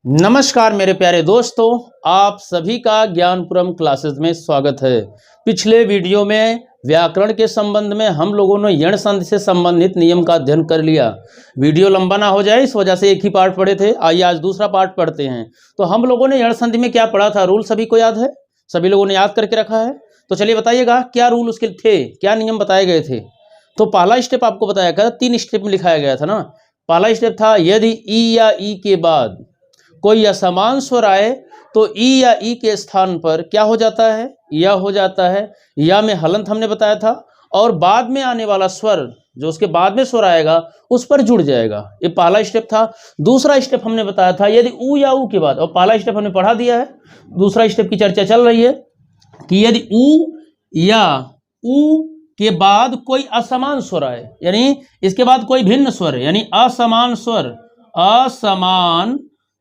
नमस्कार मेरे प्यारे दोस्तों, आप सभी का ज्ञानपुरम क्लासेस में स्वागत है। पिछले वीडियो में व्याकरण के संबंध में हम लोगों ने यण संधि से संबंधित नियम का अध्ययन कर लिया। वीडियो लंबा ना हो जाए इस वजह से एक ही पार्ट पढ़े थे। आइए आज दूसरा पार्ट पढ़ते हैं। तो हम लोगों ने यण संधि में क्या पढ़ा था, रूल सभी को याद है? सभी लोगों ने याद करके रखा है? तो चलिए बताइएगा क्या रूल उसके थे, क्या नियम बताए गए थे। तो पहला स्टेप आपको बताया गया, 3 स्टेप में लिखाया गया था ना। पहला स्टेप था यदि ई या ई के बाद कोई असमान स्वर आए तो ई या ई के स्थान पर क्या हो जाता है, या हो जाता है। या में हलंत हमने बताया था, और बाद में आने वाला स्वर जो उसके बाद में स्वर आएगा उस पर जुड़ जाएगा। ये पहला स्टेप था। दूसरा स्टेप हमने बताया था यदि ऊ या ऊ के बाद, और पहला स्टेप हमने पढ़ा दिया है, दूसरा स्टेप की चर्चा चल रही है कि यदि ऊ या ऊ के बाद कोई असमान स्वर आए, यानी इसके बाद कोई भिन्न स्वर है, यानी असमान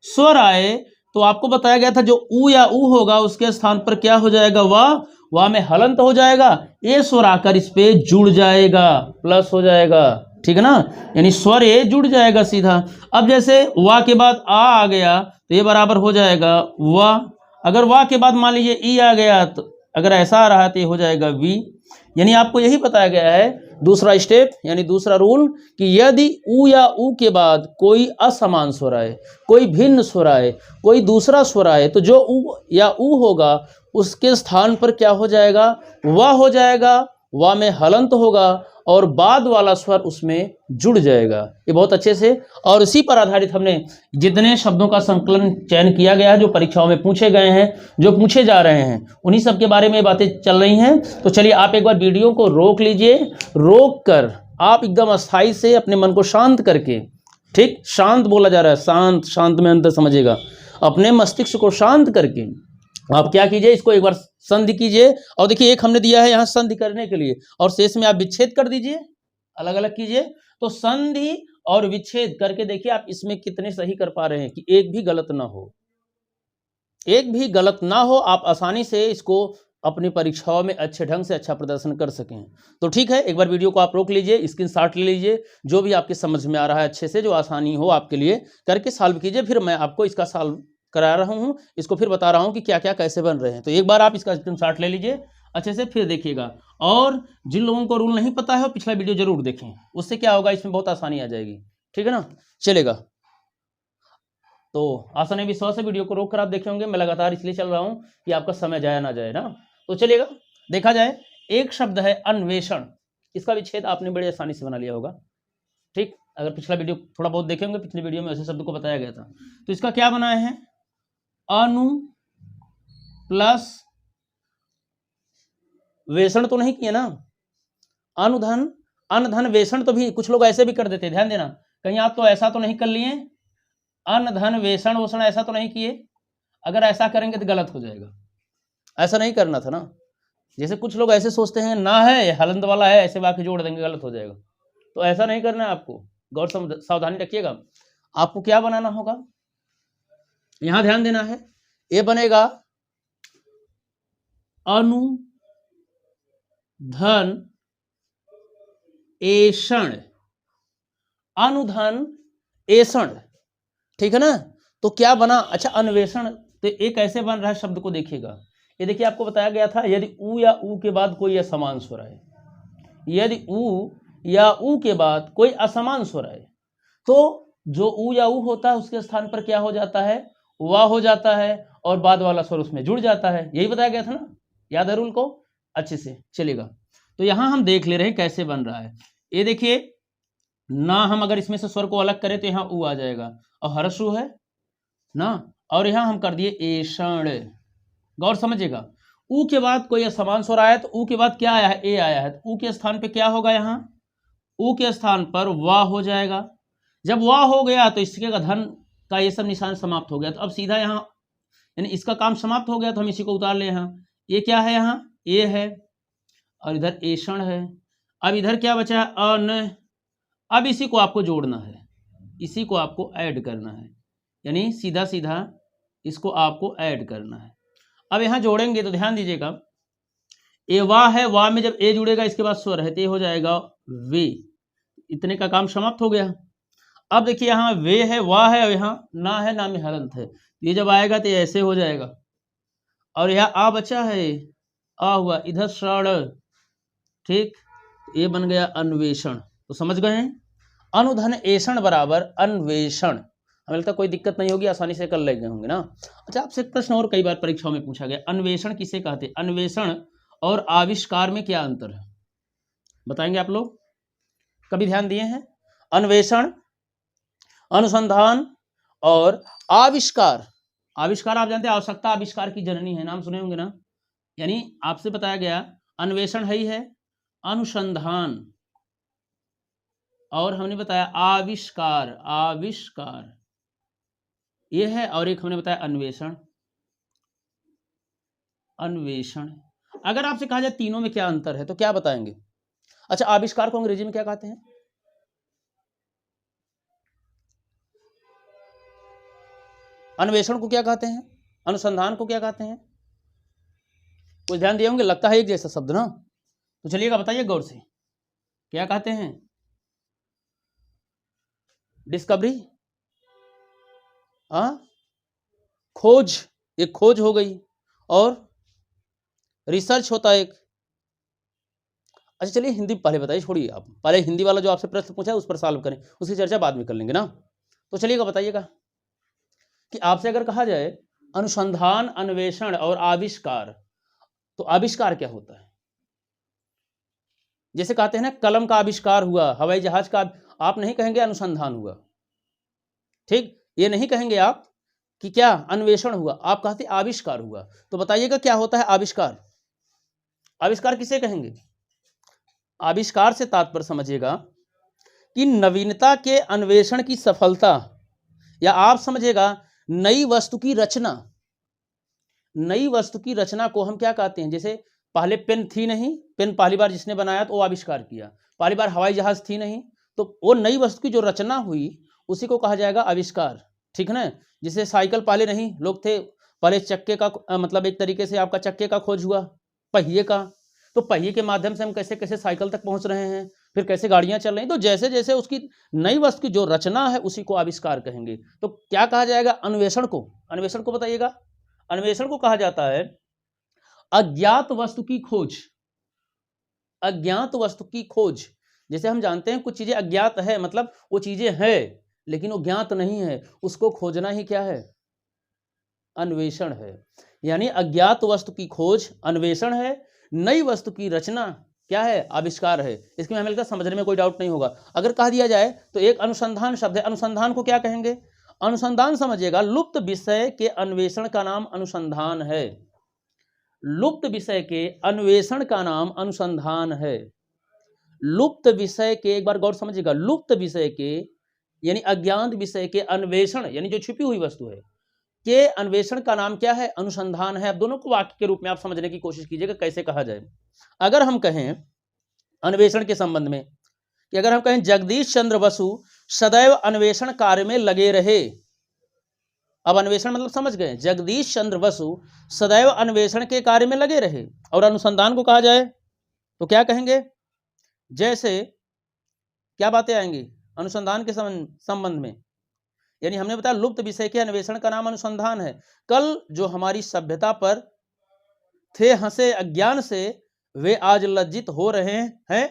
स्वर आए, तो आपको बताया गया था जो ऊ या ऊ होगा उसके स्थान पर क्या हो जाएगा, वाह में हलंत हो जाएगा। ये स्वर आकर इस पे जुड़ जाएगा, प्लस हो जाएगा, ठीक है ना। यानी स्वर ये जुड़ जाएगा सीधा। अब जैसे वाह के बाद आ गया तो ये बराबर हो जाएगा वाह। अगर वाह के बाद मान लीजिए ई आ गया, तो अगर ऐसा आ रहा है तो ये हो जाएगा वी। यानी आपको यही बताया गया है दूसरा स्टेप, यानी दूसरा रूल, कि यदि ऊ या ऊ के बाद कोई असमान स्वर आए, कोई भिन्न स्वर आए, कोई दूसरा स्वर आए, तो जो ऊ या ऊ होगा उसके स्थान पर क्या हो जाएगा, वाह हो जाएगा। वाह में हलंत होगा और बाद वाला स्वर उसमें जुड़ जाएगा। ये बहुत अच्छे से, और इसी पर आधारित हमने जितने शब्दों का संकलन चयन किया गया है, जो परीक्षाओं में पूछे गए हैं, जो पूछे जा रहे हैं, उन्हीं सब के बारे में बातें चल रही हैं। तो चलिए आप एक बार वीडियो को रोक लीजिए, रोक कर आप एकदम अस्थाई से अपने मन को शांत करके, ठीक, शांत बोला जा रहा है, शांत, शांत में अंतर समझिएगा, अपने मस्तिष्क को शांत करके आप क्या कीजिए, इसको एक बार संधि कीजिए। और देखिए एक हमने दिया है यहाँ संधि करने के लिए, और शेष में आप विच्छेद कर दीजिए, अलग अलग कीजिए। तो संधि और विच्छेद करके देखिए आप इसमें कितने सही कर पा रहे हैं कि एक भी गलत ना हो, एक भी गलत ना हो, आप आसानी से इसको अपनी परीक्षाओं में अच्छे ढंग से अच्छा प्रदर्शन कर सकें। तो ठीक है, एक बार वीडियो को आप रोक लीजिए, स्क्रीनशॉट ले लीजिए, जो भी आपके समझ में आ रहा है अच्छे से, जो आसानी हो आपके लिए करके सॉल्व कीजिए। फिर मैं आपको इसका सॉल्व करा रहा हूँ, इसको फिर बता रहा हूँ कि क्या क्या कैसे बन रहे हैं। तो एक बार आप इसका स्क्रीनशॉट ले लीजिए अच्छे से, फिर देखिएगा। और जिन लोगों को रूल नहीं पता है वो पिछला वीडियो जरूर देखें, उससे क्या होगा, इसमें बहुत आसानी आ जाएगी, ठीक है ना। चलेगा, तो आसान है, विश्वास से वीडियो को रोक कर आप देखे होंगे। मैं लगातार इसलिए चल रहा हूँ कि आपका समय जाया ना जाए ना। तो चलिएगा, देखा जाए, एक शब्द है अन्वेषण, इसका विच्छेद आपने बड़ी आसानी से बना लिया होगा, ठीक। अगर पिछला वीडियो थोड़ा बहुत देखे होंगे, पिछले वीडियो में ऐसे शब्द को बताया गया था। तो इसका क्या बनाया है, अनु प्लस वेषण तो नहीं किए ना, अनुधन, अनधन वेषण तो भी कुछ लोग ऐसे भी कर देते, ध्यान देना, कहीं आप तो ऐसा तो नहीं कर लिए, अनधन वेषण वोषण ऐसा तो नहीं किए। अगर ऐसा करेंगे तो गलत हो जाएगा, ऐसा नहीं करना था ना। जैसे कुछ लोग ऐसे सोचते हैं ना है हलंत वाला है, ऐसे वाक्य जोड़ देंगे, गलत हो जाएगा। तो ऐसा नहीं करना है आपको, गौर सावधानी रखिएगा। आपको क्या बनाना होगा, यहां ध्यान देना है, ये बनेगा अनुधन एषण, अनुधन एषण, ठीक है ना। तो क्या बना, अच्छा अन्वेषण, तो एक ऐसे बन रहा है, शब्द को देखिएगा। ये देखिए आपको बताया गया था यदि ऊ या ऊ के बाद कोई असमान स्वर आए, यदि ऊ या ऊ के बाद कोई असमान स्वर आए, तो जो ऊ या ऊ होता है उसके स्थान पर क्या हो जाता है, वाह हो जाता है, और बाद वाला स्वर उसमें जुड़ जाता है। यही बताया गया था ना, याद है रूल को अच्छे से, चलेगा। तो यहां हम देख ले रहे हैं कैसे बन रहा है। ये देखिए ना, हम अगर इसमें से स्वर को अलग करें तो यहाँ ऊ आ जाएगा, और हर्षु है ना, और यहां हम कर दिए एषण। गौर समझिएगा, ऊ के बाद कोई समान स्वर आया तो ऊ के बाद क्या आया है, ए आया है, तो ऊ के स्थान पे क्या होगा, यहाँ ऊ के स्थान पर वाह हो जाएगा। जब वाह हो गया तो इसके का धन का ये सब निशान समाप्त हो गया, तो अब सीधा यहाँ, यानी इसका काम समाप्त हो गया, तो हम इसी को उतार ले। यहाँ ये क्या है, यहाँ ए है, और इधर एषण है। अब इधर क्या बचा है, अन। अब इसी को आपको जोड़ना है, इसी को आपको ऐड करना है, यानी सीधा सीधा इसको आपको ऐड करना है। अब यहाँ जोड़ेंगे तो ध्यान दीजिएगा, ए वाह है, वाह में जब ए जुड़ेगा इसके बाद स्वर है तो ये हो जाएगा वे, इतने का काम समाप्त हो गया। अब देखिए यहाँ वे है, वाह है, और यहाँ ना है, ना में हलंत है। ये जब आएगा तो ये ऐसे हो जाएगा, और यहाँ आ बचा है, आ हुआ इधर षण, ठीक, ये बन गया अन्वेषण। तो समझ गए हैं, अनुधन एषण बराबर अन्वेषण। हमें लगता है कोई दिक्कत नहीं होगी, आसानी से कर लेंगे होंगे ना। अच्छा, आपसे एक प्रश्न और कई बार परीक्षाओं में पूछा गया, अन्वेषण किसे कहते हैं? अन्वेषण और आविष्कार में क्या अंतर है, बताएंगे आप लोग? कभी ध्यान दिए हैं? अन्वेषण, अनुसंधान और आविष्कार। आविष्कार आप जानते हैं, आवश्यकता आविष्कार की जननी है, नाम सुने होंगे ना। यानी आपसे बताया गया अन्वेषण है ही है, अनुसंधान, और हमने बताया आविष्कार, आविष्कार ये है, और एक हमने बताया अन्वेषण, अन्वेषण। अगर आपसे कहा जाए तीनों में क्या अंतर है तो क्या बताएंगे? अच्छा, आविष्कार को अंग्रेजी में क्या कहते हैं? अन्वेषण को क्या कहते हैं? अनुसंधान को क्या कहते हैं? कुछ ध्यान दिए होंगे, लगता है एक जैसा शब्द ना। तो चलिएगा बताइए गौर से, क्या कहते हैं? डिस्कवरी, खोज, एक खोज हो गई, और रिसर्च होता है एक। अच्छा चलिए हिंदी पहले बताइए, छोड़िए आप, पहले हिंदी वाला जो आपसे प्रश्न पूछा है उस पर सॉल्व करें, उसकी चर्चा बाद में कर लेंगे ना। तो चलिएगा बताइएगा कि आपसे अगर कहा जाए अनुसंधान, अन्वेषण और आविष्कार, तो आविष्कार क्या होता है? जैसे कहते हैं ना कलम का आविष्कार हुआ, हवाई जहाज का, आप नहीं कहेंगे अनुसंधान हुआ, ठीक, ये नहीं कहेंगे आप कि क्या अन्वेषण हुआ, आप कहते आविष्कार हुआ। तो बताइएगा क्या होता है आविष्कार? आविष्कार किसे कहेंगे? आविष्कार से तात्पर्य समझिएगा कि नवीनता के अन्वेषण की सफलता, या आप समझिएगा नई वस्तु की रचना। नई वस्तु की रचना को हम क्या कहते हैं? जैसे पहले पेन थी नहीं, पेन पहली बार जिसने बनाया तो वो आविष्कार किया। पहली बार हवाई जहाज थी नहीं, तो वो नई वस्तु की जो रचना हुई उसी को कहा जाएगा आविष्कार, ठीक है ना। जैसे साइकिल पहले नहीं, लोग थे, पहले चक्के का मतलब एक तरीके से आपका चक्के का खोज हुआ, पहिए का, तो पहिए के माध्यम से हम कैसे कैसे साइकिल तक पहुंच रहे हैं, फिर कैसे गाड़ियां चल रही, तो जैसे जैसे उसकी नई वस्तु की जो रचना है उसी को आविष्कार कहेंगे। तो क्या कहा जाएगा अन्वेषण को? अन्वेषण को बताइएगा। अन्वेषण को कहा जाता है अज्ञात वस्तु की खोज, अज्ञात वस्तु की खोज। जैसे हम जानते हैं कुछ चीजें अज्ञात है, मतलब वो चीजें हैं लेकिन वो ज्ञात नहीं है, उसको खोजना ही क्या है? अन्वेषण है। यानी अज्ञात वस्तु की खोज अन्वेषण है, नई वस्तु की रचना क्या है? आविष्कार है। इसके में हमें लगता है समझने में कोई डाउट नहीं होगा। अगर कह दिया जाए तो एक अनुसंधान शब्द है, अनुसंधान को क्या कहेंगे? अनुसंधान समझिएगा लुप्त विषय के अन्वेषण का नाम अनुसंधान है। लुप्त विषय के अन्वेषण का नाम अनुसंधान है। लुप्त विषय के, एक बार गौर समझिएगा, लुप्त विषय के यानी अज्ञात विषय के अन्वेषण यानी जो छिपी हुई वस्तु है के अन्वेषण का नाम क्या है? अनुसंधान है। अब दोनों को वाक्य के रूप में आप समझने की कोशिश कीजिएगा कैसे कहा जाए। अगर हम कहें अन्वेषण के संबंध में कि अगर हम कहें जगदीश चंद्र बसु सदैव अन्वेषण कार्य में लगे रहे, अब अन्वेषण मतलब समझ गए, जगदीश चंद्र बसु सदैव अन्वेषण के कार्य में लगे रहे, और अनुसंधान को कहा जाए तो क्या कहेंगे? जैसे क्या बातें आएंगी अनुसंधान के संबंध में? यानी हमने बताया लुप्त विषय के अन्वेषण का नाम अनुसंधान है। कल जो हमारी सभ्यता पर थे हंसे अज्ञान से, वे आज लज्जित हो रहे हैं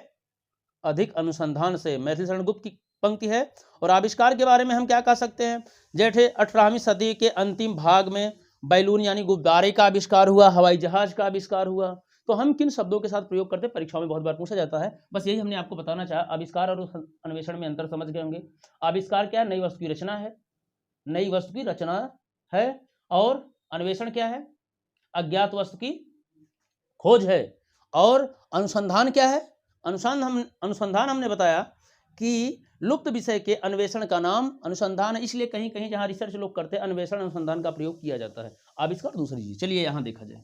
अधिक अनुसंधान से। मैथिली शरण गुप्त की पंक्ति है। और आविष्कार के बारे में हम क्या कह सकते हैं? जैसे 18वीं सदी के अंतिम भाग में बैलून यानी गुब्बारे का आविष्कार हुआ, हवाई जहाज का आविष्कार हुआ। तो हम किन शब्दों के साथ प्रयोग करते हैं, परीक्षाओं में बहुत बार पूछा जाता है, बस यही हमने आपको बताना चाहा। आविष्कार और अन्वेषण में अंतर समझ गए होंगे। आविष्कार क्या है? नई वस्तु की रचना है, नई वस्तु की रचना है, और अन्वेषण क्या है? अज्ञात वस्तु की खोज है। और अनुसंधान क्या है? अनुसंधान हमने बताया कि लुप्त विषय के अन्वेषण का नाम अनुसंधान है, इसलिए कहीं कहीं जहां रिसर्च लोग करते हैं अन्वेषण अनुसंधान का प्रयोग किया जाता है। आविष्कार दूसरी चीज। चलिए यहां देखा जाए,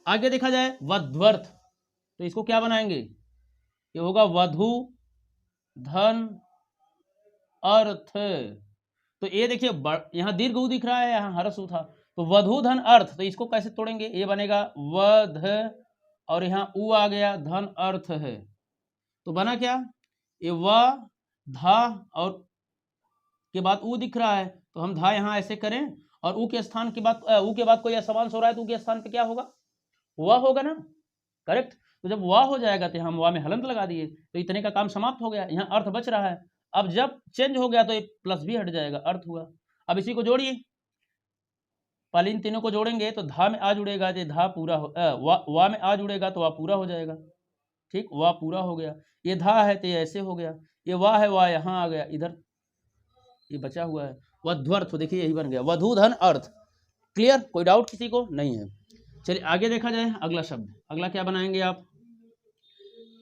आगे देखा जाए वध्वर्थ, तो इसको क्या बनाएंगे? ये होगा वधु धन अर्थ। तो ये देखिए यहाँ दीर्घ ऊ दिख रहा है, यहाँ हरस ऊ था, तो वधु धन अर्थ, तो इसको कैसे तोड़ेंगे? ये बनेगा वध और यहाँ ऊ आ गया, धन अर्थ है, तो बना क्या? ये व धा और के बाद ऊ दिख रहा है, तो हम धा यहाँ ऐसे करें और ऊ के स्थान के बाद ऊ के बाद कोई असमांश हो रहा है तो ऊ के स्थान पे क्या होगा, वाह होगा ना, करेक्ट। तो जब वाह हो जाएगा तो हम वाह में हलंत लगा दिए, तो इतने का काम समाप्त हो गया, यहाँ अर्थ बच रहा है। अब जब चेंज हो गया तो ये प्लस भी हट जाएगा, अर्थ हुआ। अब इसी को जोड़िए, पहले इन तीनों को जोड़ेंगे तो धा में आ जुड़ेगा, तो धा पूरा हो वाह में आ जुड़ेगा तो वाह पूरा हो जाएगा, ठीक, वाह पूरा हो गया। ये धा है तो ये ऐसे हो गया, ये वाह है, वाह यहाँ आ गया, इधर ये बचा हुआ है वध्वर्थ, देखिए यही बन गया वधु धन अर्थ। क्लियर, कोई डाउट किसी को नहीं है। चलिए आगे देखा जाए, अगला शब्द, अगला क्या बनाएंगे आप,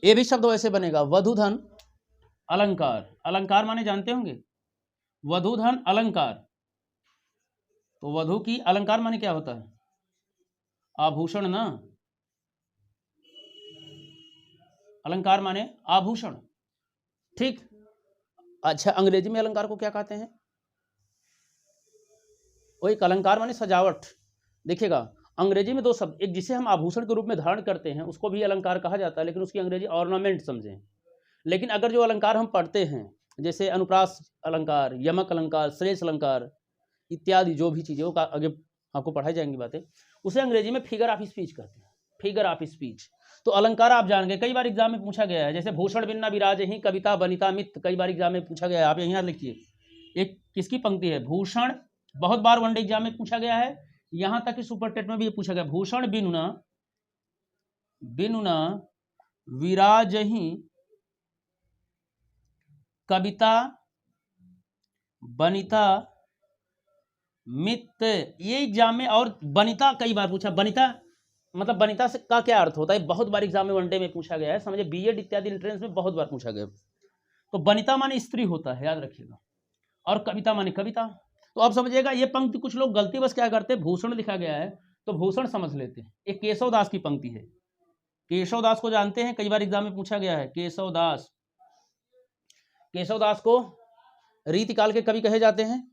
ये भी शब्द वैसे बनेगा, वधु धन अलंकार। अलंकार माने जानते होंगे, वधु धन अलंकार। तो वधु की अलंकार माने क्या होता है, आभूषण ना, अलंकार माने आभूषण, ठीक। अच्छा, अंग्रेजी में अलंकार को क्या कहते हैं, वो एक अलंकार माने सजावट। देखिएगा अंग्रेजी में दो शब्द, एक जिसे हम आभूषण के रूप में धारण करते हैं उसको भी अलंकार कहा जाता है, लेकिन उसकी अंग्रेजी ऑर्नामेंट समझें। लेकिन अगर जो अलंकार हम पढ़ते हैं जैसे अनुप्रास अलंकार, यमक अलंकार, श्रेष्ठ अलंकार इत्यादि जो भी चीज़ें का आगे आपको पढ़ाई जाएंगी बातें, उसे अंग्रेजी में फिगर ऑफ स्पीच कहते हैं, फिगर ऑफ स्पीच। तो अलंकार आप जान गए, कई बार एग्जाम में पूछा गया है, जैसे भूषण बिन्ना विराज ही कविता बनिता मित, कई बार एग्जाम में पूछा गया है, आप यहाँ लिखिए, एक किसकी पंक्ति है, भूषण, बहुत बार वनडे एग्जाम में पूछा गया है, यहाँ तक कि सुपर टेट में भी ये पूछा गया, भूषण बिनुना बिनुना विराज ही कविता बनिता मित, ये एग्जाम में, और बनिता कई बार पूछा, बनिता मतलब बनिता से का क्या अर्थ होता है, बहुत बार एग्जाम में वनडे में पूछा गया है, समझे, बीएड इत्यादि एंट्रेंस में बहुत बार पूछा गया। तो बनिता माने स्त्री होता है, याद रखिएगा, और कविता माने कविता। तो अब समझिएगा ये पंक्ति कुछ लोग गलती बस क्या करते हैं, भूषण लिखा गया है तो भूषण समझ लेते हैं। एक केशव दास की पंक्ति है, केशव दास को जानते हैं, कई बार एग्जाम में पूछा गया है, केशव दास, केशव दास को रीतिकाल के कवि कहे जाते हैं,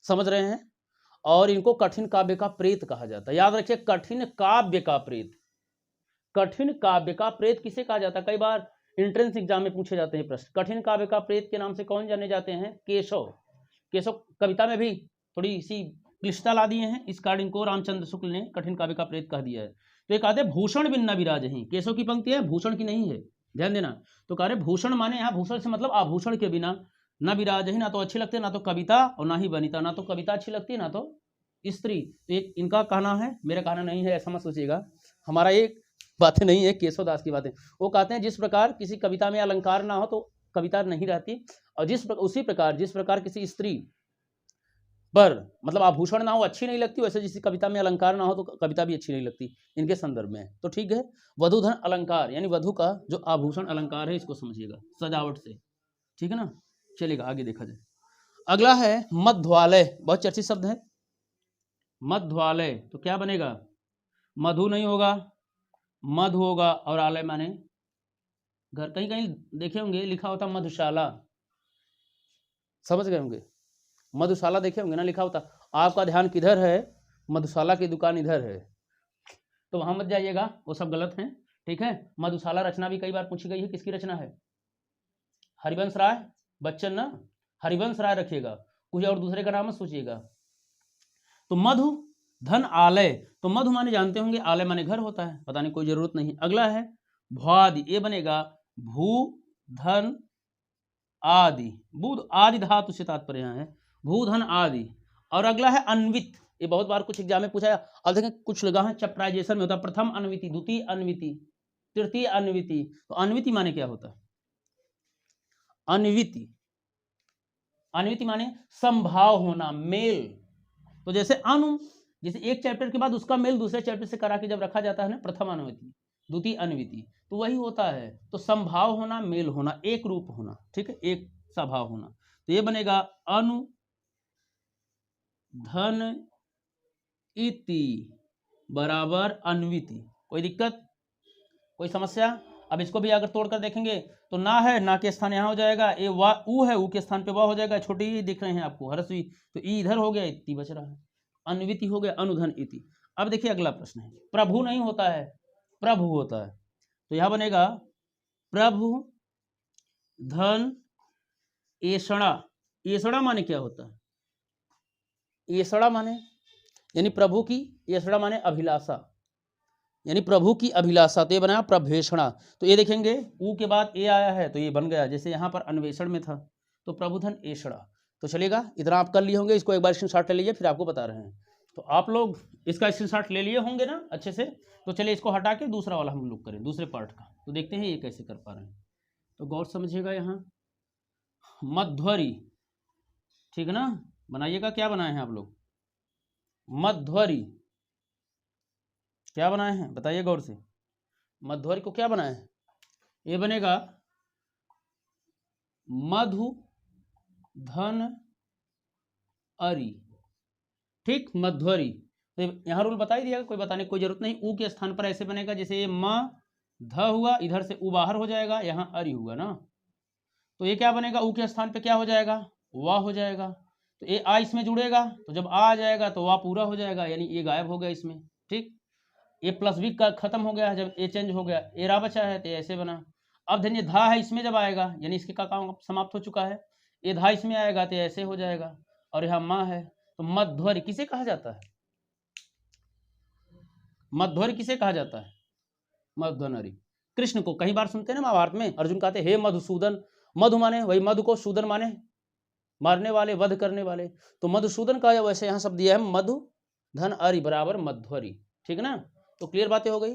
समझ रहे हैं, और इनको कठिन काव्य का प्रेत कहा जाता है। याद रखिए, कठिन काव्य का प्रेत, कठिन काव्य का प्रेत किसे कहा जाता है, कई बार एंट्रेंस एग्जाम में पूछे जाते हैं प्रश्न। कठिन काव्य का प्रेत के नाम से कौन जाने जाते हैं, केशव। केशव कविता में भी थोड़ी सी क्लिष्टता ला दिए हैं, इस कारण इनको रामचंद्र शुक्ल ने कठिन काव्य का प्रेत कह दिया है। तो ये कहते हैं भूषण बिन्ना विराज ही, केशव की पंक्ति है, भूषण की नहीं है, ध्यान देना। तो कह रहे भूषण माने यहाँ भूषण से मतलब आभूषण के बिना, न विराज ही, ना तो अच्छी लगती है, ना तो कविता, और ना ही बनिता, ना तो कविता अच्छी लगती है ना तो स्त्री। तो एक इनका कहना है, मेरा कहना नहीं है, ऐसा मत सोचिएगा, हमारा एक बातें नहीं है, केशव दास की बातें। वो कहते हैं जिस प्रकार किसी कविता में अलंकार ना हो तो कविता नहीं रहती, और उसी प्रकार जिस प्रकार किसी स्त्री पर मतलब आभूषण ना हो अच्छी नहीं लगती, वैसे जिस कविता में अलंकार ना हो तो कविता भी अच्छी नहीं लगती, इनके संदर्भ में। तो ठीक है, वधु धन अलंकार यानी वधु का जो आभूषण अलंकार है, इसको समझिएगा सजावट से, ठीक है ना। चलिएगा आगे देखा जाए, अगला है मध्वालय, बहुत चर्चित शब्द है मध्वालय। तो क्या बनेगा, मधु नहीं होगा, मधु होगा, और आलय माने घर। कहीं कहीं देखे होंगे लिखा होता मधुशाला, समझ गए होंगे, मधुशाला देखे होंगे ना लिखा होता। आपका ध्यान किधर है, मधुशाला की दुकान इधर है, तो वहां मत जाइएगा, वो सब गलत है, ठीक है। मधुशाला रचना भी कई बार पूछी गई है, किसकी रचना है, हरिवंश राय बच्चन ना, हरिवंश राय रखिएगा, कुछ और दूसरे का नाम मत सोचिएगा। तो मधु धन आलय, तो मधु माने जानते होंगे, आलय माने घर होता है, पता नहीं कोई जरूरत नहीं। अगला है भुआदि, ये बनेगा भू धन आदि, बुध आदि धातु से तात्पर्य यहाँ है, भू धन आदि। और अगला है अन्वित, ये बहुत बार कुछ एग्जाम में पूछा है। अब देखें कुछ लगा है चैप्टराइजेशन में होता है, प्रथम अन्विति, द्वितीय अन्विति, तृतीय अन्विति। तो अन्विति माने क्या होता है, अन्विति, अन्विति माने संभाव होना, मेल। तो जैसे अनु, जैसे एक चैप्टर के बाद उसका मेल दूसरे चैप्टर से करा के जब रखा जाता है ना, प्रथम अन्विति, द्वितीय अन्विति, तो वही होता है। तो संभाव होना, मेल होना, एक रूप होना, ठीक है, एक सा भाव होना। तो ये बनेगा अनु धन इति बराबर अन्विति। कोई दिक्कत, कोई समस्या। अब इसको भी अगर तोड़कर देखेंगे तो ना है, ना के स्थान यहाँ हो जाएगा, ये वा ऊ है, ऊ के स्थान पे वाह हो जाएगा, छोटी ही दिख रहे हैं आपको हरस्वी, तो ई इधर हो गया, इति बच रहा है, अन्विति हो गया, अनुधन इति। अब देखिए अगला प्रश्न है, प्रभु नहीं होता है, प्रभु होता है, तो यह बनेगा प्रभु धन एषणा, एसड़ा माने क्या होता है? एसड़ा माने यानी प्रभु की, एसड़ा माने अभिलाषा, यानी प्रभु की अभिलाषा। तो ये बना प्रभेषणा। तो ये देखेंगे ऊ के बाद ए आया है तो ये बन गया, जैसे यहाँ पर अन्वेषण में था तो प्रभुधन एसड़ा। तो चलेगा, इतना आप कर लिए होंगे, इसको एक बार स्क्रीनशॉट ले लीजिए, फिर आपको बता रहे हैं। तो आप लोग इसका स्क्रीनशॉट ले लिए होंगे ना अच्छे से। तो चलिए इसको हटा के दूसरा वाला हम लोग करें, दूसरे पार्ट का। तो देखते हैं ये कैसे कर पा रहे हैं। तो गौर समझिएगा, यहाँ मध्वरी, ठीक है ना, बनाइएगा। क्या बनाए हैं आप लोग? मध्वरी क्या बनाए हैं बताइए गौर से। मध्वरी को क्या बनाए हैं? ये बनेगा मधु धन अरी, ठीक, मध्वरी। तो यहाँ रूल बता ही दिया, कोई बताने की कोई जरूरत नहीं। ऊ के स्थान पर ऐसे बनेगा, जैसे ये म ध हुआ, इधर से ऊ बाहर हो जाएगा, यहाँ अरी हुआ ना, तो ये क्या बनेगा? ऊ के स्थान पे क्या हो जाएगा? वाह हो जाएगा। तो ये आ इसमें जुड़ेगा, तो जब आ जाएगा तो वाह पूरा हो जाएगा, यानी ये गायब हो गया इसमें, ठीक। ए प्लस बी का खत्म हो गया है, जब ए चेंज हो गया, ए रा बचा है तो ऐसे बना। अब धन्य धा है इसमें जब आएगा, यानी इसके का काम समाप्त हो चुका है। ए धा इसमें आएगा तो ऐसे हो जाएगा, और यहाँ माँ है। तो मध्वरी किसे कहा जाता है? मध्वरी किसे कहा जाता है? मध्वनरी। कृष्ण को कई बार सुनते हैं ना महाभारत में, अर्जुन कहते हे मधुसूदन। मधु माने वही मधु को, सूदन माने मारने वाले, वध करने वाले। तो मधुसूदन का वैसे यहाँ शब्द दिया है मधु धन अरि बराबर मध्वरी, ठीक है ना। तो क्लियर बातें हो गई।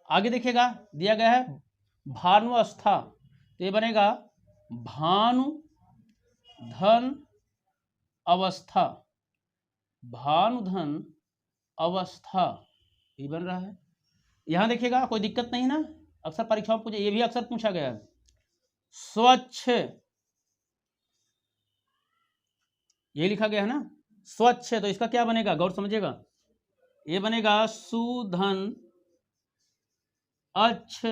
आगे देखिएगा, दिया गया है भानुअवस्था, तो ये बनेगा भानु धन अवस्था, भानु धन अवस्था, ये बन रहा है। यहां देखिएगा कोई दिक्कत नहीं ना, अक्सर परीक्षाओं में पूछे, ये भी अक्सर पूछा गया है। स्वच्छ, ये लिखा गया है ना, स्वच्छ। तो इसका क्या बनेगा गौर समझिएगा, ये बनेगा सुधन अच्छ।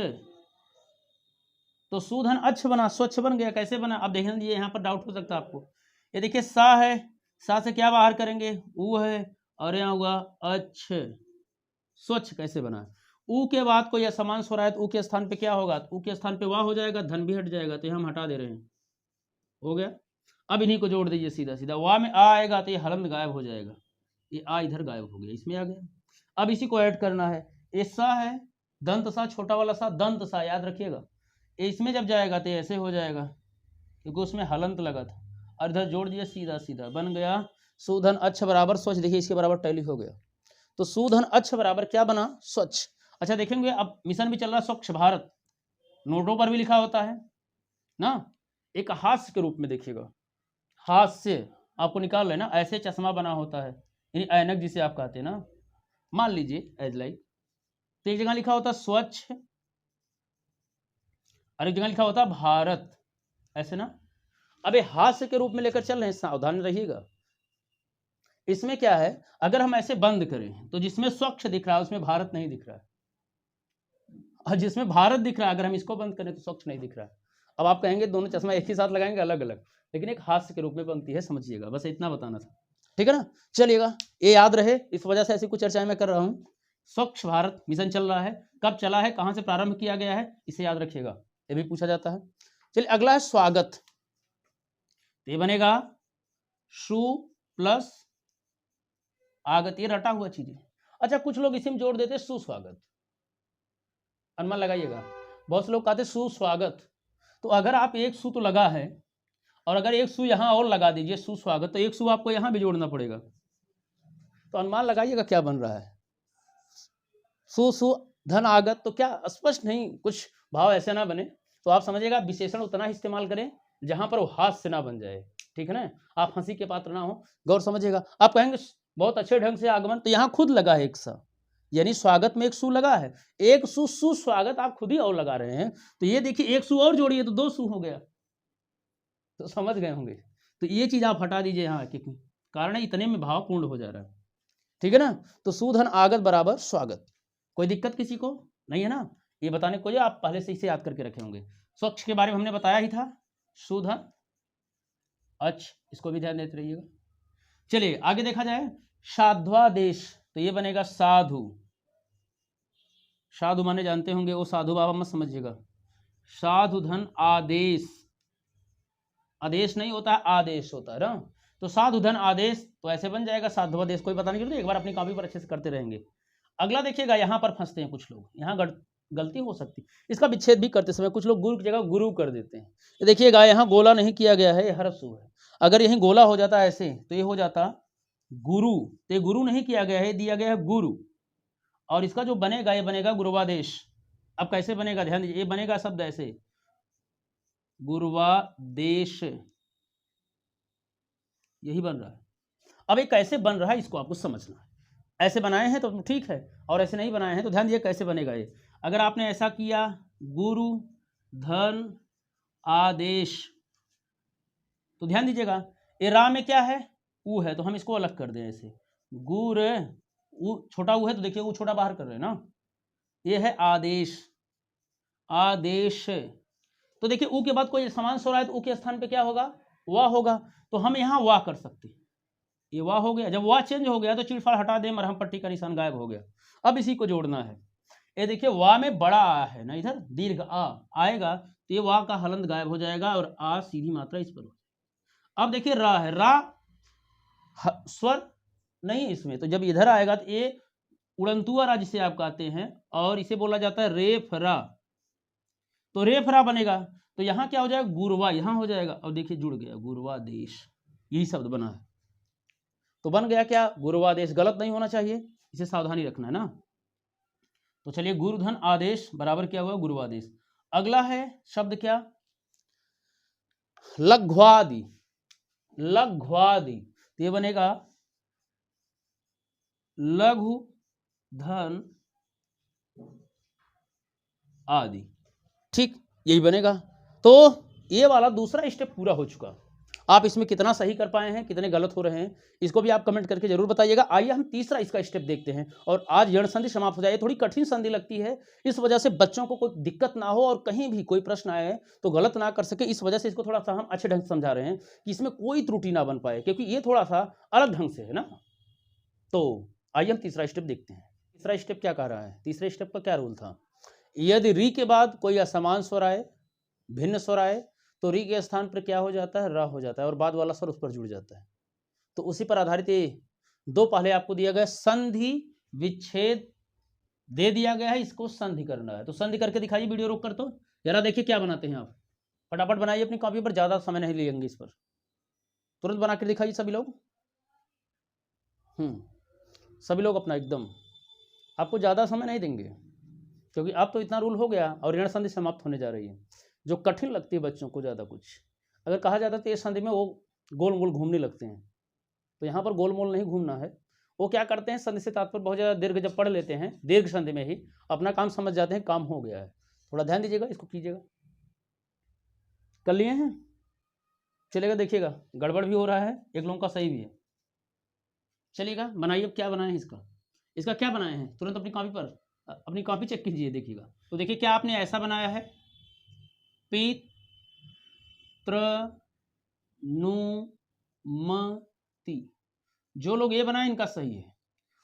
तो सुधन अच्छ बना, स्वच्छ बन गया। कैसे बना अब देखने दीजिए, यहाँ पर डाउट हो सकता है आपको। ये देखिए सा है, सा से क्या बाहर करेंगे? ऊ है, और यहाँ हुआ अच्छ। स्वच्छ कैसे बना? ऊ के बाद कोई असमान स्वर आया तो ऊ के स्थान पे क्या होगा? ऊ के स्थान पे वाह हो जाएगा, धन भी हट जाएगा, तो हम हटा दे रहे हैं, हो गया। अब इन्हीं को जोड़ दीजिए सीधा सीधा, वाह में आ आएगा तो ये हलंत गायब हो जाएगा, ये आ इधर गायब हो गया, इसमें आ गया। अब इसी को ऐड करना है, ये सा है, दंत सा, छोटा वाला सा, दंत सा, याद रखिएगा। इसमें जब जाएगा तो ऐसे हो जाएगा, क्योंकि उसमें हलंत लगा था, और इधर जोड़ दिया, सीधा सीधा बन गया सुधन अच्छ बराबर स्वच्छ। देखिए इसके बराबर टैली हो गया, तो सुधन अच्छ बराबर क्या बना? स्वच्छ। अच्छा देखेंगे, अब मिशन भी चल रहा है स्वच्छ भारत, नोटों पर भी लिखा होता है ना। एक हास्य के रूप में देखिएगा, हास्य आपको निकाल लेना, ऐसे चश्मा बना होता है, यानी ऐनक जिसे आप कहते हैं ना, मान लीजिए एज लाइक। तो एक जगह लिखा होता स्वच्छ, और एक जगह लिखा होता भारत, ऐसे ना। अब ये हास्य के रूप में लेकर चल रहे हैं, सावधान रहिएगा। इसमें क्या है, अगर हम ऐसे बंद करें तो जिसमें स्वच्छ दिख रहा है उसमें भारत नहीं दिख रहा है, और जिसमें भारत दिख रहा है अगर हम इसको बंद करें तो स्वच्छ नहीं दिख रहा है। अब आप कहेंगे दोनों चश्मा एक ही साथ लगाएंगे अलग अलग, लेकिन एक हास्य के रूप में बनती है, समझिएगा, बस इतना बताना था, ठीक है ना। चलिएगा, ये याद रहे, इस वजह से ऐसी कुछ चर्चाएं मैं कर रहा हूँ। स्वच्छ भारत मिशन चल रहा है, कब चला है, कहाँ से प्रारंभ किया गया है, इसे याद रखिएगा, ये भी पूछा जाता है। चलिए अगला है स्वागत, ये बनेगा सु प्लस आगत, ये रटा हुआ चीज है। अच्छा कुछ लोग इसी में जोड़ देते सुस्वागत, अनुमान लगाइएगा, बहुत से लोग कहते सुस्वागत। तो अगर आप एक सु तो लगा है, और अगर एक सु यहां और लगा दीजिए सुस्वागत, तो एक सु आपको यहां भी जोड़ना पड़ेगा। तो अनुमान लगाइएगा क्या बन रहा है, सु सु धन आगत। तो क्या स्पष्ट नहीं, कुछ भाव ऐसे ना बने, तो आप समझिएगा विशेषण उतना ही इस्तेमाल करें जहां पर वो हास्य ना बन जाए, ठीक है ना, आप हंसी के पात्र ना हो, गौर समझिएगा। आप कहेंगे बहुत अच्छे ढंग से आगमन, तो यहाँ खुद लगा है एक सा, यानी स्वागत में एक सु लगा है, एक सु सुस्वागत आप खुद ही और लगा रहे हैं, तो ये देखिए एक सु और जोड़िए तो दो सु हो गया, तो समझ गए होंगे। तो ये चीज आप हटा दीजिए यहाँ, क्योंकि कारण इतने में भाव पूर्ण हो जा रहा है, ठीक है ना। तो सुधन आगत बराबर स्वागत, कोई दिक्कत किसी को नहीं है ना, ये बताने को आप पहले से इसे याद करके रखे होंगे। स्वच्छ के बारे में हमने बताया ही था, सुधन अच्छ, इसको भी ध्यान देते रहिएगा। चलिए आगे देखा जाए, साध्वादेश, तो ये बनेगा साधु, साधु माने जानते होंगे, वो साधु बाबा मत समझिएगा, साधु धन आदेश, आदेश नहीं होता है, आदेश होता है ना। तो साधु धन आदेश तो ऐसे बन जाएगा, साधुवादेश। कोई पता नहीं चलता, एक बार अपनी कॉपी पर अच्छे से करते रहेंगे। अगला देखिएगा, यहाँ पर फंसते हैं कुछ लोग, यहाँ गलती हो सकती है, इसका विच्छेद भी करते समय कुछ लोग गुरु की जगह गुरु कर देते हैं। ये देखिएगा, यहाँ गोला नहीं किया गया है, ये हरसु है। अगर यही गोला हो जाता ऐसे तो ये हो जाता गुरु, तो ये गुरु नहीं किया गया है, दिया गया है गुरु। और इसका जो बनेगा ये बनेगा गुरुवादेश। अब कैसे बनेगा, ध्यान दीजिए, ये बनेगा शब्द ऐसे गुरुवादेश, यही बन रहा है। अब ये कैसे बन रहा है इसको आपको समझना है। ऐसे बनाए हैं तो ठीक है, और ऐसे नहीं बनाए हैं तो ध्यान दीजिए कैसे बनेगा ये। अगर आपने ऐसा किया गुरु धन आदेश, तो ध्यान दीजिएगा ये रा में क्या है, ऊ है, तो हम इसको अलग कर दें ऐसे गुर ऊ, छोटा ऊ है तो देखिए ऊ छोटा बाहर कर रहे हैं ना, ये है आदेश, आदेश। तो देखिए ऊ के बाद कोई समान स्वर आए तो ऊ के स्थान पे क्या होगा, वाह होगा। तो हम यहाँ वाह कर सकते हैं, ये वाह हो गया। जब वाह चेंज हो गया तो चिड़फाड़ हटा दे, मरहम पट्टी का निशान गायब हो गया। अब इसी को जोड़ना है। ये देखिए वाह में बड़ा आ है ना, इधर दीर्घ आ आएगा तो ये वाह का हलंत गायब हो जाएगा और आ सीधी मात्रा इस पर हो। अब देखिए रा है, रा स्वर नहीं इसमें, तो जब इधर आएगा तो ये उड़ंतुआ रा जिसे आप कहते हैं, और इसे बोला जाता है रेफरा। तो रेफरा बनेगा, तो यहाँ क्या हो जाएगा, गुरवा यहाँ हो जाएगा। और देखिए जुड़ गया गुरुवादेश, यही शब्द बना है। तो बन गया क्या, गुरुवादेश। गलत नहीं होना चाहिए, इसे सावधानी रखना है ना। तो चलिए गुरुधन आदेश बराबर क्या हुआ, गुरुवादेश। अगला है शब्द क्या, लघ्वादि, लघ्वादि। तो ये बनेगा लघु धन आदि, ठीक यही बनेगा। तो ये वाला दूसरा स्टेप पूरा हो चुका। आप इसमें कितना सही कर पाए हैं, कितने गलत हो रहे हैं, इसको भी आप कमेंट करके जरूर बताइएगा। आइए हम तीसरा इसका स्टेप देखते हैं, और आज यण संधि समाप्त हो जाए। थोड़ी कठिन संधि लगती है, इस वजह से बच्चों को कोई दिक्कत ना हो और कहीं भी कोई प्रश्न आए तो गलत ना कर सके, इस वजह से इसको थोड़ा सा हम अच्छे ढंग से समझा रहे हैं कि इसमें कोई त्रुटि ना बन पाए, क्योंकि ये थोड़ा सा अलग ढंग से है ना। तो आइए हम तीसरा स्टेप देखते हैं। तीसरा स्टेप क्या कह रहा है, तीसरे स्टेप का क्या रूल था, यदि री के बाद कोई असमान स्वर आए, भिन्न स्वर आए, तो री के स्थान पर क्या हो जाता है, रा हो जाता है, और बाद वाला स्वर उस पर जुड़ जाता है। तो उसी पर आधारित ये दो पहले आपको दिया गया, संधि विच्छेद दे दिया गया है, इसको संधि करना है। तो संधि करके दिखाइए, वीडियो रोक कर, तो जरा देखिए क्या बनाते हैं आप, फटाफट बनाइए अपनी कॉपी पर, ज्यादा समय नहीं लेंगे इस पर, तुरंत बना कर दिखाइए सभी लोग। सभी लोग अपना एकदम, आपको ज्यादा समय नहीं देंगे, क्योंकि अब तो इतना रूल हो गया और ऋण संधि समाप्त होने जा रही है। जो कठिन लगती है बच्चों को ज़्यादा, कुछ अगर कहा जाता है तो ये संधि में वो गोल गोल घूमने लगते हैं, तो यहाँ पर गोल मोल नहीं घूमना है। वो क्या करते हैं, संधि से तात्पर्य बहुत ज़्यादा दीर्घ जब पढ़ लेते हैं, दीर्घ संधि में ही अपना काम समझ जाते हैं, काम हो गया है। थोड़ा ध्यान दीजिएगा, इसको कीजिएगा। कर लिए हैं, चलेगा। देखिएगा गड़बड़ भी हो रहा है, एक लोगों का सही भी है। चलिएगा बनाइए, अब क्या बनाए हैं इसका क्या बनाए हैं, तुरंत अपनी कॉपी पर अपनी कॉपी चेक कीजिए, देखिएगा। तो देखिए क्या आपने ऐसा बनाया है, पितृनुमति। जो लोग ये बनाए इनका सही है,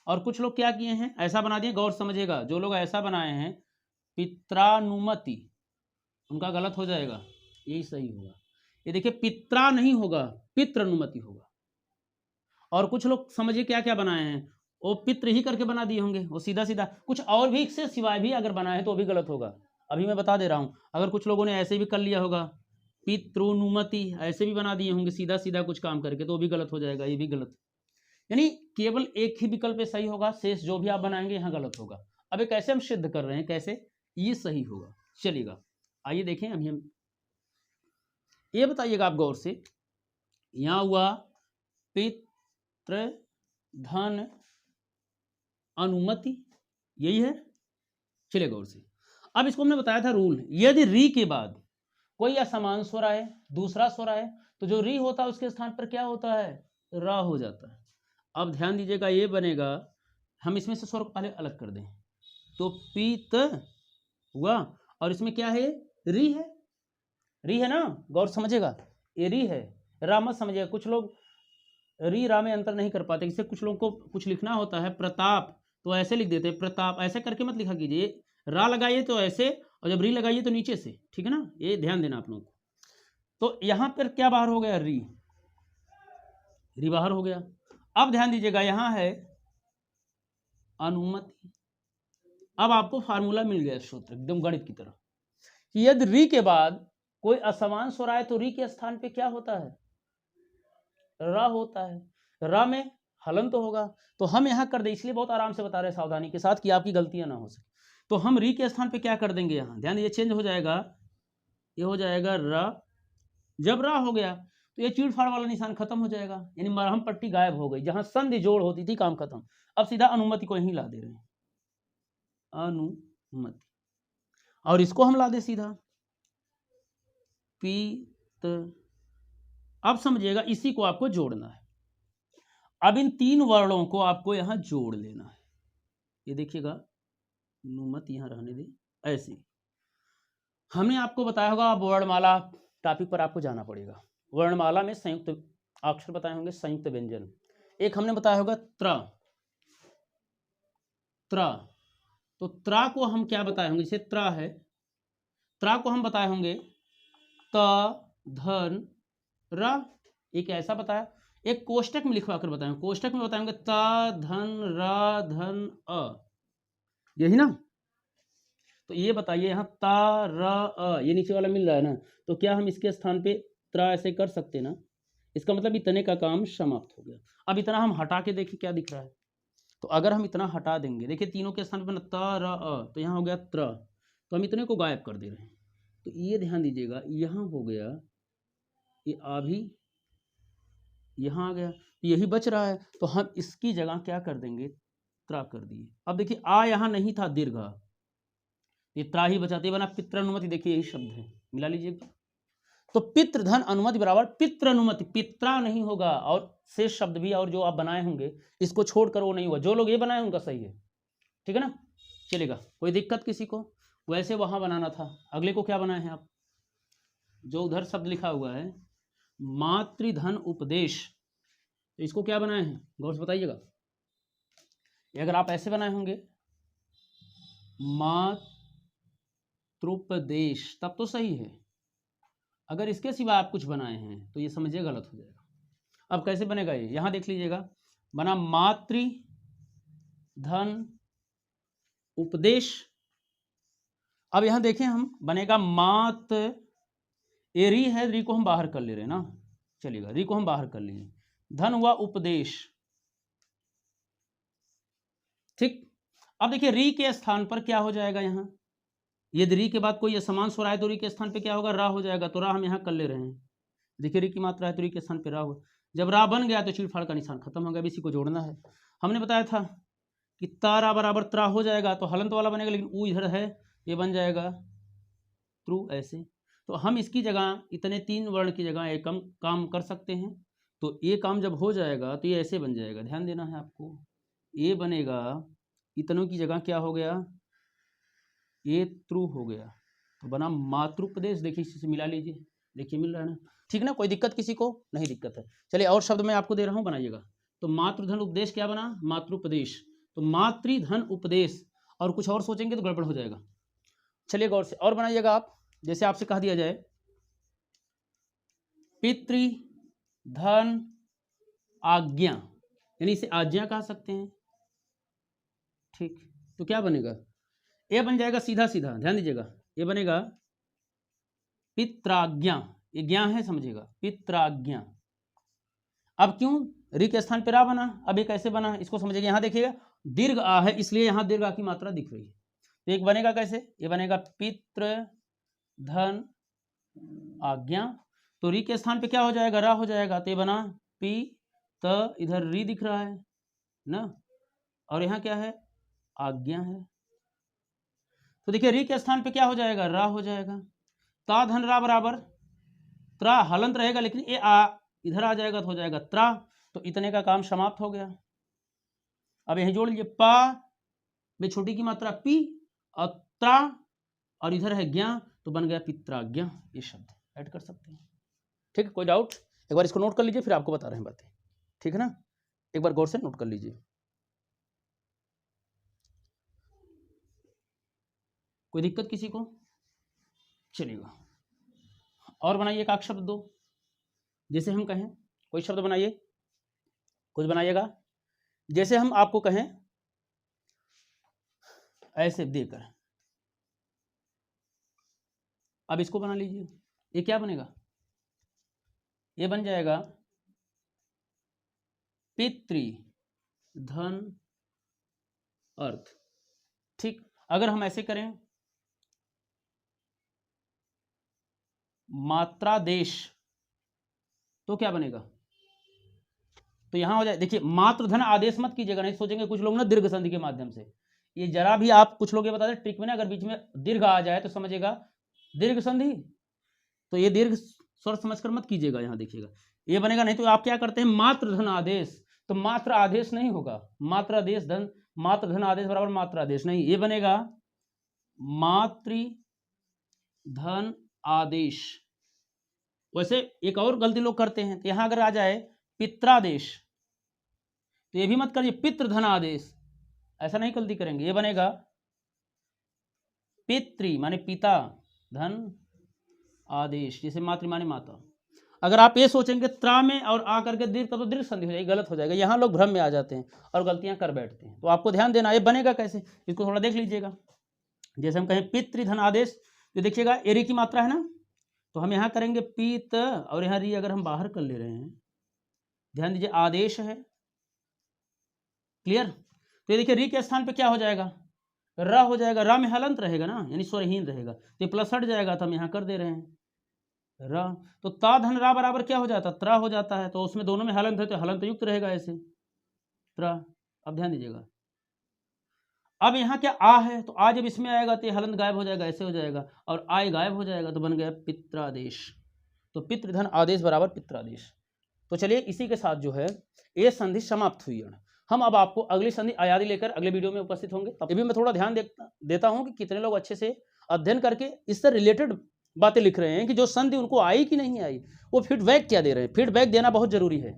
और कुछ लोग क्या किए हैं, ऐसा बना दिए। गौर समझिएगा, जो लोग ऐसा बनाए हैं पित्रानुमति, उनका गलत हो जाएगा, यही सही होगा। ये देखिए पित्रा नहीं होगा, पितृनुमति होगा। और कुछ लोग समझिए क्या क्या बनाए हैं, वो पितृ ही करके बना दिए होंगे, वो सीधा सीधा कुछ और भी इससे सिवाय भी अगर बनाए तो भी गलत होगा। अभी मैं बता दे रहा हूं, अगर कुछ लोगों ने ऐसे भी कर लिया होगा, पितृनुमति ऐसे भी बना दिए होंगे सीधा सीधा कुछ काम करके, तो भी गलत हो जाएगा, ये भी गलत। यानी केवल एक ही विकल्प सही होगा, शेष जो भी आप बनाएंगे यहाँ गलत होगा। अब ये कैसे हम सिद्ध कर रहे हैं, कैसे ये सही होगा, चलिएगा आइए देखें। अभी हम ये बताइएगा आप गौर से, यहाँ हुआ पितृ धन अनुमति, यही है। चलिए गौर से, अब इसको हमने बताया था रूल, यदि री के बाद कोई असमान स्वर आए, दूसरा स्वर आए, तो जो री होता है उसके स्थान पर क्या होता है, रा हो जाता है। अब ध्यान दीजिएगा, ये बनेगा, हम इसमें से स्वर को पहले अलग कर दें, तो पीत हुआ, और इसमें क्या है, री है, री है ना, गौर समझिएगा, ये री है, रा मत समझिएगा। कुछ लोग री रा में अंतर नहीं कर पाते, इससे कुछ लोगों को कुछ लिखना होता है प्रताप, तो ऐसे लिख देते हैं प्रताप, ऐसे करके मत लिखा कीजिए, रा लगाइए तो ऐसे, और जब री लगाइए तो नीचे से, ठीक है ना, ये ध्यान देना आप लोगों को। तो यहां पर क्या बाहर हो गया, री, री बाहर हो गया। अब ध्यान दीजिएगा यहां है अनुमति। अब आपको फार्मूला मिल गया सूत्र एकदम गणित की तरह कि यदि री के बाद कोई असमान स्वर आए तो री के स्थान पे क्या होता है, र होता है। र में हलन तो होगा, तो हम यहां कर दे, इसलिए बहुत आराम से बता रहे हैं सावधानी के साथ कि आपकी गलतियां ना हो सके। तो हम री के स्थान पे क्या कर देंगे, यहां ध्यान दीजिए चेंज हो जाएगा, ये हो जाएगा र। जब र हो गया तो ये चीड़ फाड़ वाला निशान खत्म हो जाएगा, यानी मरहम पट्टी गायब हो गई, जहां संधि जोड़ होती थी काम खत्म। अब सीधा अनुमति को यहीं ला दे रहे हैं, अनुमति, और इसको हम ला दे सीधा पित। अब समझिएगा इसी को आपको जोड़ना है। अब इन तीन वर्णों को आपको यहां जोड़ लेना है। ये देखिएगा अनुमति यहां रहने दे, ऐसे हमने आपको बताया होगा, अब वर्णमाला टॉपिक पर आपको जाना पड़ेगा। वर्णमाला में संयुक्त अक्षर बताए होंगे, संयुक्त व्यंजन। एक हमने बताया होगा त्र, त्र, तो त्रा को हम क्या बताए होंगे, जैसे त्रा है, त्रा को हम बताए होंगे त धन र, एक ऐसा बताया। एक कोष्टक में लिखवा कर बताएंगे, कोष्टक में बताएंगे त धन र धन अ, यही ना। तो ये बताइए यहाँ ता र अ, ये नीचे वाला मिल रहा है ना, तो क्या हम इसके स्थान पे त्रा ऐसे कर सकते ना, इसका मतलब इतने का काम समाप्त हो गया। अब इतना हम हटा के देखिए क्या दिख रहा है, तो अगर हम इतना हटा देंगे, देखिए तीनों के स्थान पर त र अ, तो यहाँ हो गया त्र, तो हम इतने को गायब कर दे रहे हैं। तो ये ध्यान दीजिएगा, यहाँ हो गया, ये आ भी यहाँ आ गया, तो यही बच रहा है, तो हम इसकी जगह क्या कर देंगे, त्रा कर दिए। अब देखिए आ यहाँ नहीं था, दीर्घ, ये त्रा ही बचाते बना पितृ अनुमति, देखिए यही शब्द है, मिला लीजिए। तो पितृ धन अनुमति बराबर पितृ अनुमति, पित्रा नहीं होगा, और शेष शब्द भी और जो आप बनाए होंगे इसको छोड़कर वो नहीं हुआ, जो लोग ये बनाए उनका सही है, ठीक है ना, चलेगा, कोई दिक्कत किसी को। वैसे वहां बनाना था, अगले को क्या बनाए हैं आप, जो उधर शब्द लिखा हुआ है मातृधन उपदेश, तो इसको क्या बनाए हैं, गौर से बताइएगा। अगर आप ऐसे बनाए होंगे मातृपदेश तब तो सही है, अगर इसके सिवा आप कुछ बनाए हैं तो ये समझिए गलत हो जाएगा। अब कैसे बनेगा ये, यहां देख लीजिएगा, बना मातृ धन उपदेश। अब यहां देखें हम, बनेगा मात, ये री है, री को हम बाहर कर ले रहे हैं ना, चलिएगा री को हम बाहर कर लिए, धन हुआ उपदेश, ठीक। अब देखिए री के स्थान पर क्या हो जाएगा, यहां यदि री के बाद कोई असमान स्वर आए तो री के स्थान पे क्या होगा, रा हो जाएगा, तो रा हम यहां कर ले रहे हैं। देखिए री की मात्रा है तो री के स्थान पे रा हो, जब रा बन गया तो चीड़फाड़ का निशान खत्म हो गया। अब इसी को जोड़ना है। हमने बताया था कि तारा बराबर त्रा हो जाएगा तो हलंत वाला बनेगा, लेकिन ऊ इधर है, ये बन जाएगा त्रू, ऐसे। तो हम इसकी जगह इतने तीन वर्ण की जगह एक कम काम कर सकते हैं। तो ये काम जब हो जाएगा तो ये ऐसे बन जाएगा, ध्यान देना है आपको, ये बनेगा, इतनों की जगह क्या हो गया, ये त्रु हो गया, तो बना मातृपदेश। देखिए इसी से मिला लीजिए, देखिए मिल रहा है ना, ठीक ना, कोई दिक्कत किसी को नहीं, दिक्कत है। चलिए और शब्द मैं आपको दे रहा हूं, बनाइएगा। तो मातृधन उपदेश क्या बना, मातृपदेश, तो मातृधन उपदेश, और कुछ और सोचेंगे तो गड़बड़ हो जाएगा। चलिए गौर से और बनाइएगा आप, जैसे आपसे कह दिया जाए पितृ धन आज्ञा, यानी इसे आज्ञा कह सकते हैं, ठीक। तो क्या बनेगा, ये बन जाएगा सीधा सीधा, ध्यान दीजिएगा, ये बनेगा पित्राज्ञा, ये ज्ञा है समझिएगा, पित्राज्ञा। अब क्यों री के स्थान पे रा बना, अब ये कैसे बना इसको समझिएगा। यहां देखिएगा दीर्घ आ है, इसलिए यहां दीर्घ आ की मात्रा दिख रही है। तो एक बनेगा कैसे, ये बनेगा पित्र धन आज्ञा, तो री के स्थान पे क्या हो जाएगा, रा हो जाएगा, तो ये बना पी त, इधर री दिख रहा है ना, और यहां क्या है, आज्ञा है। तो देखिए री के स्थान पे क्या हो जाएगा, रा हो जाएगा, ता धन रा बराबर त्रा, हलंत रहेगा लेकिन ये आ इधर आ जाएगा तो हो जाएगा त्रा, तो इतने का काम समाप्त हो गया। अब यही जोड़ लीजिए, पा में छोटी की मात्रा पी और त्रा, और इधर है ज्ञा, तो बन गया पित्राज्ञा, ये शब्द ऐड कर सकते हैं, ठीक है। कोई डाउट, एक बार इसको नोट कर लीजिए, फिर आपको बता रहे हैं बातें, ठीक है ना, एक बार गौर से नोट कर लीजिए। कोई दिक्कत किसी को, चलिएगा और बनाइए एक शब्द दो, जैसे हम कहें कोई शब्द बनाइए, कुछ बनाइएगा। जैसे हम आपको कहें ऐसे देकर, अब इसको बना लीजिए, ये क्या बनेगा, ये बन जाएगा पितृ धन अर्थ। ठीक, अगर हम ऐसे करें मात्रादेश तो क्या बनेगा, तो यहां हो जाए, देखिए मात्र धन आदेश मत कीजिएगा, नहीं सोचेंगे कुछ लोग ना दीर्घ संधि के माध्यम से, ये जरा भी आप कुछ लोग ये बता दें ट्रिक में ना, अगर बीच में दीर्घ आ जाए तो समझिएगा दीर्घ संधि, तो ये दीर्घ स्वर समझकर मत कीजिएगा, यहां देखिएगा ये बनेगा। नहीं तो आप क्या करते हैं मात्र धन आदेश, तो मात्र आदेश नहीं होगा, मात्र आदेश धन, मात्र धन आदेश बराबर मात्र आदेश नहीं, ये बनेगा मातृ धन आदेश। वैसे एक और गलती लोग करते हैं, तो यहां अगर आ जाए पित्रादेश तो ये भी मत करिए पितृ धन आदेश, ऐसा नहीं गलती करेंगे, ये बनेगा पितृ माने पिता धन आदेश, जैसे मातृ माने माता। अगर आप ये सोचेंगे त्रा में और आ करके दीर्घ, तब तो दीर्घ संधि हो जाएगी, गलत हो जाएगा, यहाँ लोग भ्रम में आ जाते हैं और गलतियां कर बैठते हैं। तो आपको ध्यान देना, ये बनेगा कैसे, इसको थोड़ा देख लीजिएगा। जैसे हम कहें पितृ धन आदेश, तो देखिएगा एरी की मात्रा है ना, तो हम यहाँ करेंगे पीत, और यहाँ री अगर हम बाहर कर ले रहे हैं, ध्यान दीजिए आदेश है, क्लियर। तो ये देखिए री के स्थान पे क्या हो जाएगा, र हो जाएगा, र में हलंत रहेगा ना, यानी स्वरहीन रहेगा, तो ये प्लस हट जाएगा, तो हम यहाँ कर दे रहे हैं र, तो ता धन रा बराबर क्या हो जाता है, त्रा हो जाता है, तो उसमें दोनों में हलंत है तो हलंत युक्त रहेगा ऐसे त्रा। अब ध्यान दीजिएगा, अब यहाँ क्या आ है, तो आ जब इसमें आएगा तो ये हलंत गायब हो जाएगा, ऐसे हो जाएगा, और आय गायब हो जाएगा, तो बन गया पित्रादेश। तो पितृधन आदेश बराबर पित्रादेश। तो चलिए इसी के साथ जो है ये संधि समाप्त हुई है। हम अब आपको अगली संधि आयादी लेकर अगले वीडियो में उपस्थित होंगे। तब भी मैं थोड़ा ध्यान देता हूं कि कितने लोग अच्छे से अध्ययन करके इससे रिलेटेड बातें लिख रहे हैं कि जो संधि उनको आई कि नहीं आई, वो फीडबैक क्या दे रहे हैं। फीडबैक देना बहुत जरूरी है।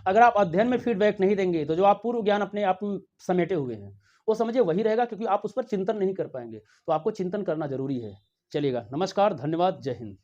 अगर आप अध्ययन में फीडबैक नहीं देंगे तो जो आप पूर्व ज्ञान अपने आप में समेटे हुए हैं वो समझिए वही रहेगा, क्योंकि आप उस पर चिंतन नहीं कर पाएंगे। तो आपको चिंतन करना जरूरी है। चलिएगा, नमस्कार, धन्यवाद, जय हिंद।